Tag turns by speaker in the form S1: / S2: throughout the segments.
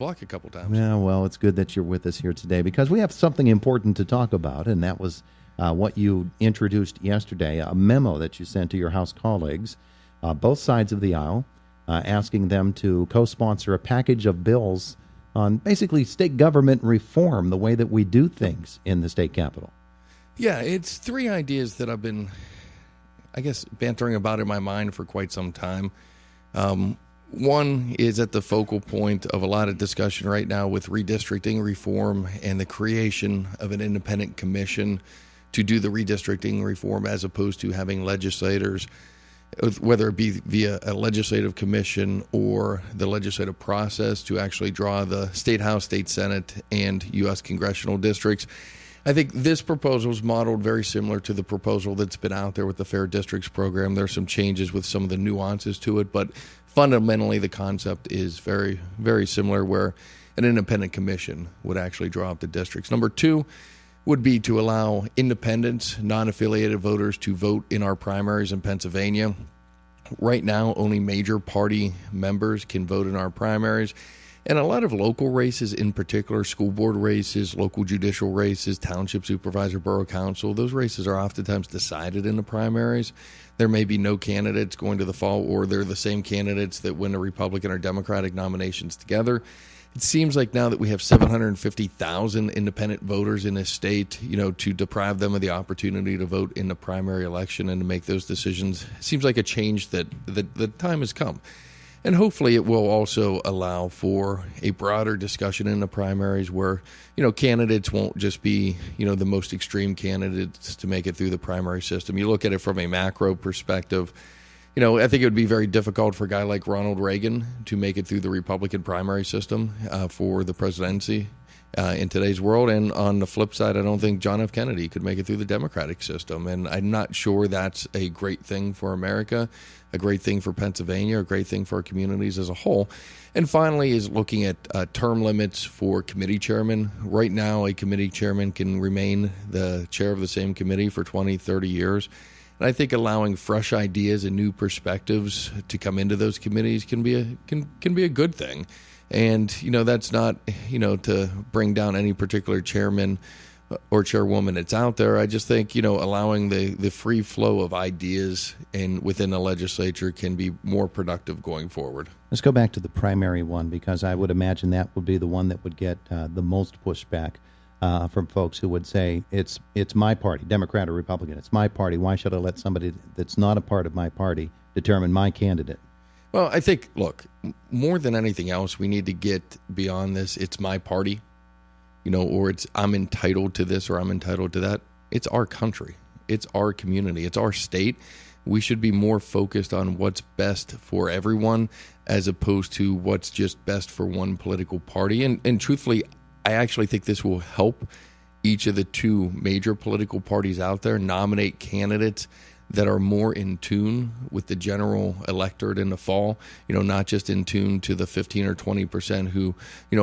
S1: block a couple times.
S2: Yeah, well, it's good that you're with us here today because we have something important to talk about, and that was what you introduced yesterday, a memo that you sent to your House colleagues, both sides of the aisle, asking them to co-sponsor a package of bills on basically state government reform, the way that we do things in the state capitol.
S1: Yeah, it's three ideas that I've been, I guess, bantering about in my mind for quite some time. One is at the focal point of a lot of discussion right now with redistricting reform and the creation of an independent commission to do the redistricting reform as opposed to having legislators, whether it be via a legislative commission or the legislative process to actually draw the state house, state senate, and U.S. congressional districts. I think this proposal is modeled very similar to the proposal that's been out there with the Fair Districts program. There's some changes with some of the nuances to it, but fundamentally the concept is very, very similar, where an independent commission would actually draw up the districts. Number two would be to allow independents, non-affiliated voters to vote in our primaries in Pennsylvania. Right now, only major party members can vote in our primaries. And a lot of local races, in particular, school board races, local judicial races, township supervisor, borough council, those races are oftentimes decided in the primaries. There may be no candidates going to the fall, or they're the same candidates that win the Republican or Democratic nominations together. It seems like now that we have 750,000 independent voters in this state, to deprive them of the opportunity to vote in the primary election and to make those decisions, seems like a change that the time has come. And hopefully it will also allow for a broader discussion in the primaries where, candidates won't just be, the most extreme candidates to make it through the primary system. You look at it from a macro perspective, I think it would be very difficult for a guy like Ronald Reagan to make it through the Republican primary system for the presidency in today's world. And on the flip side, I don't think John F. Kennedy could make it through the Democratic system. And I'm not sure that's a great thing for America, a great thing for Pennsylvania, a great thing for our communities as a whole. And finally is looking at term limits for committee chairmen. Right now, a committee chairman can remain the chair of the same committee for 20, 30 years. And I think allowing fresh ideas and new perspectives to come into those committees can be a good thing. And, that's not, to bring down any particular chairman or chairwoman that's out there. I just think, allowing the free flow of ideas within the legislature can be more productive going forward.
S2: Let's go back to the primary one, because I would imagine that would be the one that would get the most pushback from folks who would say, it's my party, Democrat or Republican, it's my party. Why should I let somebody that's not a part of my party determine my candidate?
S1: Well, I think, look, more than anything else, we need to get beyond this. It's my party, or it's I'm entitled to this or I'm entitled to that. It's our country. It's our community. It's our state. We should be more focused on what's best for everyone as opposed to what's just best for one political party. And truthfully, I actually think this will help each of the two major political parties out there nominate candidates that are more in tune with the general electorate in the fall, not just in tune to the 15 or 20% who,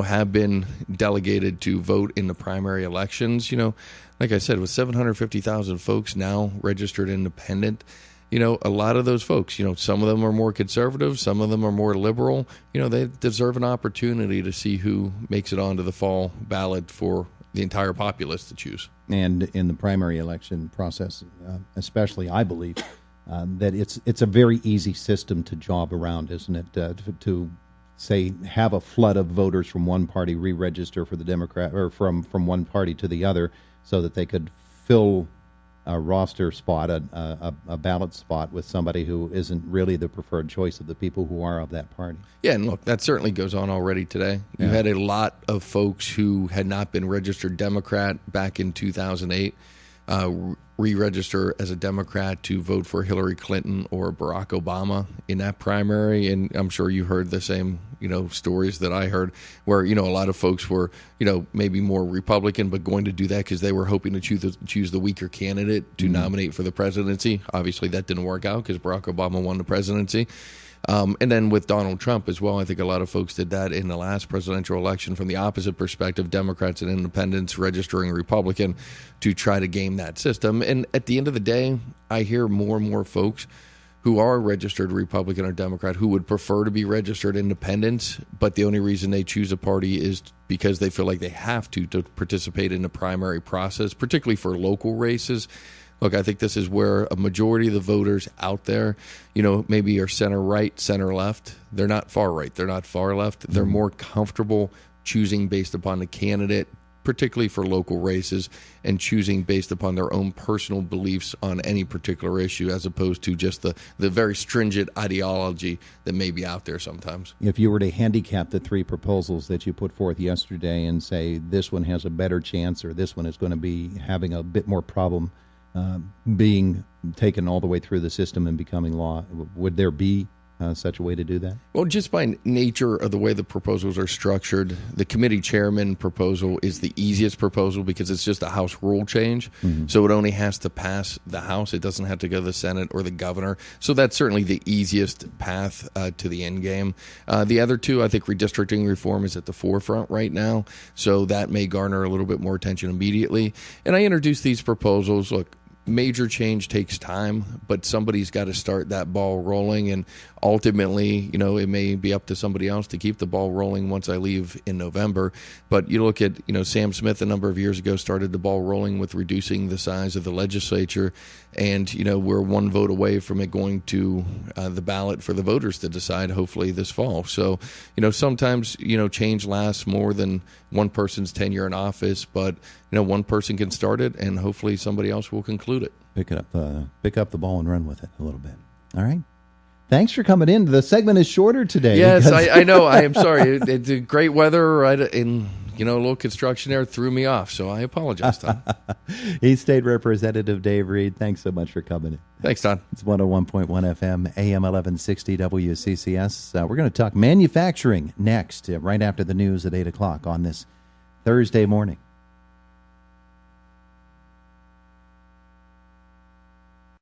S1: have been delegated to vote in the primary elections. Like I said, with 750,000 folks now registered independent, a lot of those folks, some of them are more conservative, some of them are more liberal. They deserve an opportunity to see who makes it onto the fall ballot for the entire populace to choose.
S2: And in the primary election process, especially, I believe that it's a very easy system to job around, isn't it? To say have a flood of voters from one party re-register for the Democrat, or from one party to the other, so that they could fill a roster spot, a ballot spot with somebody who isn't really the preferred choice of the people who are of that party.
S1: Yeah, and look, that certainly goes on already today. You had a lot of folks who had not been registered Democrat back in 2008 re-register as a Democrat to vote for Hillary Clinton or Barack Obama in that primary. And I'm sure you heard the same, stories that I heard where, a lot of folks were, maybe more Republican, but going to do that because they were hoping to choose the weaker candidate to nominate for the presidency. Obviously, that didn't work out because Barack Obama won the presidency. And then with Donald Trump as well, I think a lot of folks did that in the last presidential election from the opposite perspective, Democrats and independents registering Republican to try to game that system. And at the end of the day, I hear more and more folks who are registered Republican or Democrat who would prefer to be registered independents, but the only reason they choose a party is because they feel like they have to participate in the primary process, particularly for local races. Look, I think this is where a majority of the voters out there, maybe are center right, center left. They're not far right. They're not far left. They're more comfortable choosing based upon the candidate, particularly for local races, and choosing based upon their own personal beliefs on any particular issue, as opposed to just the very stringent ideology that may be out there sometimes.
S2: If you were to handicap the three proposals that you put forth yesterday and say this one has a better chance or this one is going to be having a bit more problem being taken all the way through the system and becoming law, would there be such a way to do that?
S1: Well, just by nature of the way the proposals are structured, the committee chairman proposal is the easiest proposal because it's just a House rule change. Mm-hmm. So it only has to pass the House. It doesn't have to go to the Senate or the governor. So that's certainly the easiest path to the end game. The other two, I think redistricting reform is at the forefront right now. So that may garner a little bit more attention immediately. And I introduced these proposals. Look, major change takes time, but somebody's got to start that ball rolling, and ultimately, it may be up to somebody else to keep the ball rolling once I leave in November. But you look at, Sam Smith a number of years ago started the ball rolling with reducing the size of the legislature, and, we're one vote away from it going to the ballot for the voters to decide, hopefully this fall. So, sometimes, change lasts more than one person's tenure in office, but, one person can start it, and hopefully somebody else will conclude it.
S2: Pick up the ball and run with it a little bit. All right. Thanks for coming in. The segment is shorter today.
S1: Yes, I know. I am sorry. It's great weather, right? And, a little construction there threw me off, so I apologize, Tom.
S2: He's State Representative Dave Reed. Thanks so much for coming in.
S1: Thanks, Tom.
S2: It's 101.1 FM, AM 1160 WCCS. We're going to talk manufacturing next, right after the news at 8 o'clock on this Thursday morning.